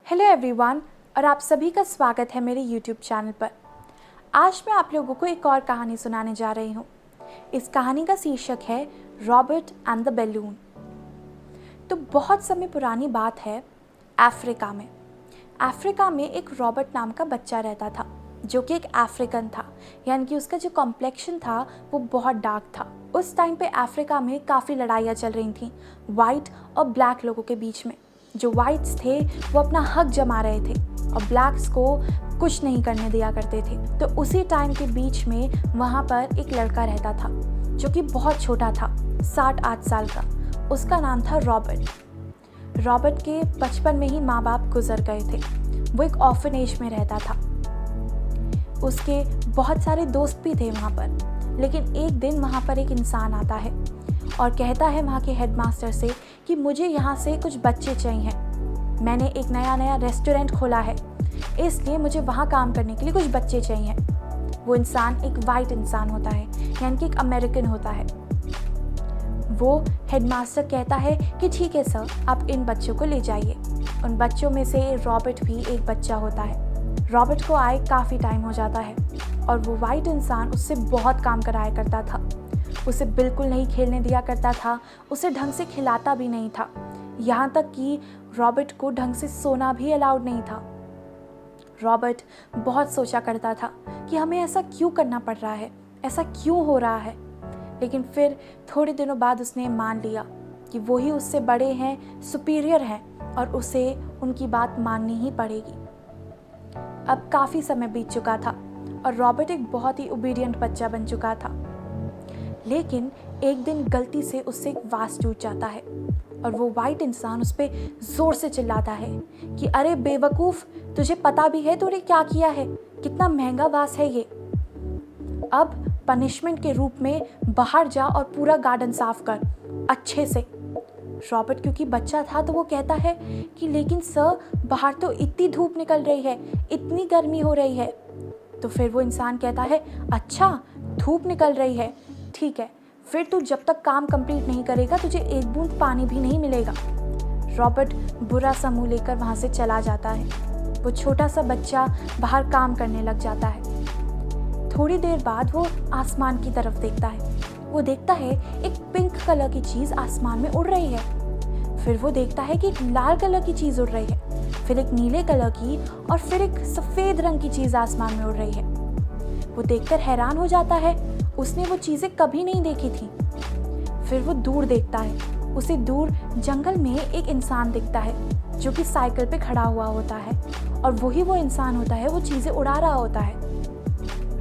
Hello everyone और आप सभी का स्वागत है मेरे यूट्यूब चैनल पर। आज मैं आप लोगों को एक और कहानी सुनाने जा रही हूँ। इस कहानी का शीर्षक है रॉबर्ट एंड द बैलून। तो बहुत समय पुरानी बात है, अफ्रीका में एक रॉबर्ट नाम का बच्चा रहता था जो कि एक अफ्रीकन था, यानी कि उसका जो कॉम्प्लेक्शन था वो बहुत डार्क था। उस टाइम पे अफ्रीका में काफ़ी लड़ाइयाँ चल रही थी वाइट और ब्लैक लोगों के बीच में। जो वाइट्स थे वो अपना हक जमा रहे थे और ब्लैक्स को कुछ नहीं करने दिया करते थे। तो उसी टाइम के बीच में वहाँ पर एक लड़का रहता था जो कि बहुत छोटा था, 7-8 साल का। उसका नाम था रॉबर्ट। रॉबर्ट के बचपन में ही माँ बाप गुजर गए थे। वो एक ऑर्फनेज में रहता था। उसके बहुत सारे दोस्त भी थे वहाँ पर, लेकिन एक दिन वहाँ पर एक इंसान आता है और कहता है वहाँ के हेडमास्टर से कि मुझे यहाँ से कुछ बच्चे चाहिए। मैंने एक नया रेस्टोरेंट खोला है, इसलिए मुझे वहाँ काम करने के लिए कुछ बच्चे चाहिए। वो इंसान एक वाइट इंसान होता है, यानी कि एक अमेरिकन होता है। वो हेडमास्टर कहता है कि ठीक है सर, आप इन बच्चों को ले जाइए। उन बच्चों में से रॉबर्ट भी एक बच्चा होता है। रॉबर्ट को आए काफ़ी टाइम हो जाता है और वो वाइट इंसान उससे बहुत काम कराया करता था। उसे बिल्कुल नहीं खेलने दिया करता था, उसे ढंग से खिलाता भी नहीं था, यहाँ तक कि रॉबर्ट को ढंग से सोना भी अलाउड नहीं था। रॉबर्ट बहुत सोचा करता था कि हमें ऐसा क्यों करना पड़ रहा है, ऐसा क्यों हो रहा है। लेकिन फिर थोड़े दिनों बाद उसने मान लिया कि वो ही उससे बड़े हैं, सुपीरियर हैं और उसे उनकी बात माननी ही पड़ेगी। अब काफ़ी समय बीत चुका था और रॉबर्ट एक बहुत ही ओबीडियंट बच्चा बन चुका था। लेकिन एक दिन गलती से उससे एक वास टूट जाता है और वो वाइट इंसान उस पर जोर से चिल्लाता है कि अरे बेवकूफ़, तुझे पता भी है तूने क्या किया है, कितना महंगा वास है ये। अब पनिशमेंट के रूप में बाहर जा और पूरा गार्डन साफ कर अच्छे से। रॉबर्ट क्योंकि बच्चा था तो वो कहता है कि लेकिन सर, बाहर तो इतनी धूप निकल रही है, इतनी गर्मी हो रही है। तो फिर वो इंसान कहता है अच्छा, धूप निकल रही है, ठीक है, फिर तू जब तक काम कंप्लीट नहीं करेगा तुझे एक बूंद पानी भी नहीं मिलेगा। रॉबर्ट बुरा सा मुंह लेकर वहाँ से चला जाता है। वो छोटा सा बच्चा बाहर काम करने लग जाता है। थोड़ी देर बाद वो आसमान की तरफ देखता है। वो देखता है एक पिंक कलर की चीज़ आसमान में उड़ रही है। फिर वो देखता है कि एक लाल कलर की चीज़ उड़ रही है, फिर एक नीले कलर की और फिर एक सफ़ेद रंग की चीज़ आसमान में उड़ रही है। वो देखकर हैरान हो जाता है, उसने वो चीज़ें कभी नहीं देखी थी। फिर वो दूर देखता है, उसे दूर जंगल में एक इंसान दिखता है जो कि साइकिल पे खड़ा हुआ होता है और वही वो इंसान होता है, वो चीज़ें उड़ा रहा होता है।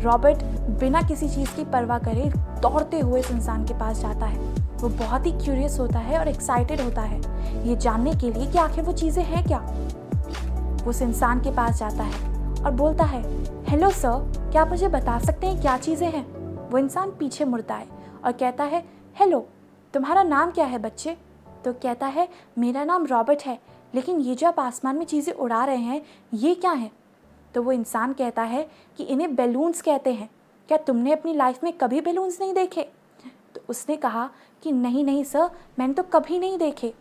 रॉबर्ट बिना किसी चीज़ की परवाह करे दौड़ते हुए इस इंसान के पास जाता है। वो बहुत ही क्यूरियस होता है और एक्साइटेड होता है ये जानने के लिए कि आखिर वो चीज़ें हैं क्या। वो उस इंसान के पास जाता है और बोलता है, हेलो सर, क्या आप मुझे बता सकते हैं क्या चीज़ें हैं? वो इंसान पीछे मुड़ता है और कहता है, हेलो, तुम्हारा नाम क्या है बच्चे? तो कहता है, मेरा नाम रॉबर्ट है, लेकिन ये जो आप आसमान में चीज़ें उड़ा रहे हैं ये क्या है? तो वो इंसान कहता है कि इन्हें बैलून्स कहते हैं। क्या तुमने अपनी लाइफ में कभी बैलून्स नहीं देखे? तो उसने कहा कि नहीं सर, मैंने तो कभी नहीं देखे।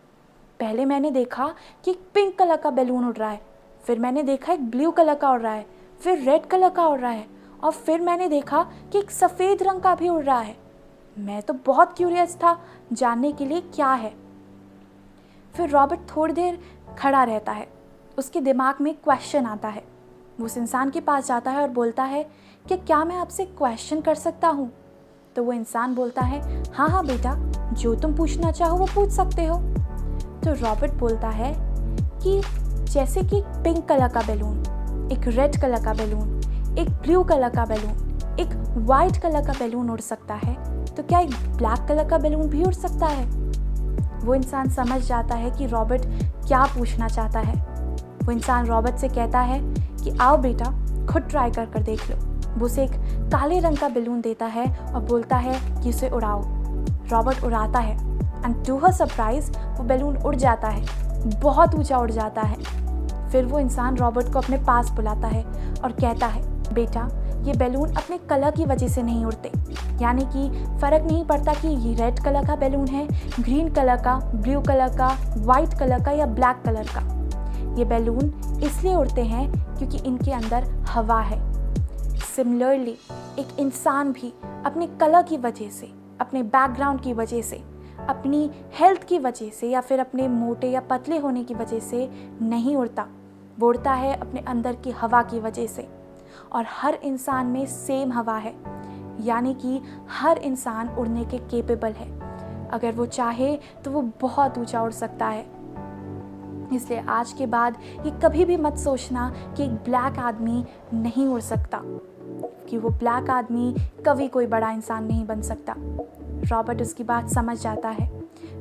पहले मैंने देखा कि एक पिंक कलर का बैलून उड़ रहा है, फिर मैंने देखा एक ब्लू कलर का उड़ रहा है, फिर रेड कलर का उड़ रहा है और फिर मैंने देखा कि एक सफ़ेद रंग का भी उड़ रहा है। मैं तो बहुत क्यूरियस था जानने के लिए क्या है। फिर रॉबर्ट थोड़ी देर खड़ा रहता है, उसके दिमाग में क्वेश्चन आता है। वो उस इंसान के पास जाता है और बोलता है कि क्या मैं आपसे क्वेश्चन कर सकता हूँ? तो वो इंसान बोलता है, हाँ बेटा, जो तुम पूछना चाहो वो पूछ सकते हो। तो रॉबर्ट बोलता है कि जैसे कि पिंक कलर का बैलून, एक रेड कलर का बैलून, एक ब्लू कलर का बैलून, एक वाइट कलर का बैलून उड़ सकता है, तो क्या एक ब्लैक कलर का बैलून भी उड़ सकता है? वो इंसान समझ जाता है कि रॉबर्ट क्या पूछना चाहता है। वो इंसान रॉबर्ट से कहता है कि आओ बेटा, खुद ट्राई कर देख लो। वो उसे एक काले रंग का बैलून देता है और बोलता है कि उसे उड़ाओ। रॉबर्ट उड़ाता है एंड टू हर सरप्राइज वो बैलून उड़ जाता है, बहुत ऊंचा उड़ जाता है। फिर वो इंसान रॉबर्ट को अपने पास बुलाता है और कहता है, बेटा, ये बैलून अपने कलर की वजह से नहीं उड़ते, यानी कि फ़र्क नहीं पड़ता कि ये रेड कलर का बैलून है, ग्रीन कलर का, ब्लू कलर का, वाइट कलर का या ब्लैक कलर का। ये बैलून इसलिए उड़ते हैं क्योंकि इनके अंदर हवा है। सिमिलरली एक इंसान भी अपने कलर की वजह से, अपने बैकग्राउंड की वजह से, अपनी हेल्थ की वजह से या फिर अपने मोटे या पतले होने की वजह से नहीं उड़ता। वो उड़ता है अपने अंदर की हवा की वजह से। और हर इंसान में सेम हवा है, यानी कि हर इंसान उड़ने के केपेबल है। अगर वो चाहे तो वो बहुत ऊंचा उड़ सकता है। इसलिए आज के बाद ये कभी भी मत सोचना कि एक ब्लैक आदमी नहीं उड़ सकता, कि वो ब्लैक आदमी कभी कोई बड़ा इंसान नहीं बन सकता। रॉबर्ट उसकी बात समझ जाता है।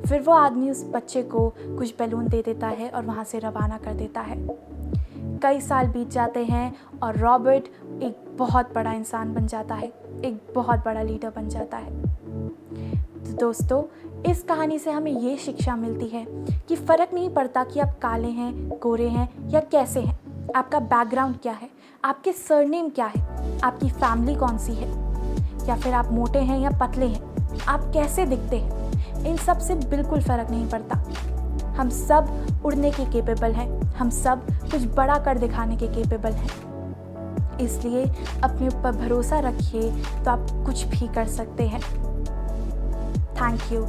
फिर वो आदमी उस बच्चे को कुछ बैलून दे देता है और वहाँ से रवाना कर देता है। कई साल बीत जाते हैं और रॉबर्ट एक बहुत बड़ा इंसान बन जाता है, एक बहुत बड़ा लीडर बन जाता है। तो दोस्तों, इस कहानी से हमें ये शिक्षा मिलती है कि फ़र्क नहीं पड़ता कि आप काले हैं, गोरे हैं या कैसे हैं, आपका बैकग्राउंड क्या है, आपके सरनेम क्या है, आपकी फैमिली कौन सी है, या फिर आप मोटे हैं या पतले हैं, आप कैसे दिखते हैं, इन सब से बिल्कुल फ़र्क नहीं पड़ता। हम सब उड़ने के केपेबल हैं, हम सब कुछ बड़ा कर दिखाने के केपेबल हैं। इसलिए अपने ऊपर भरोसा रखिए तो आप कुछ भी कर सकते हैं। Thank you.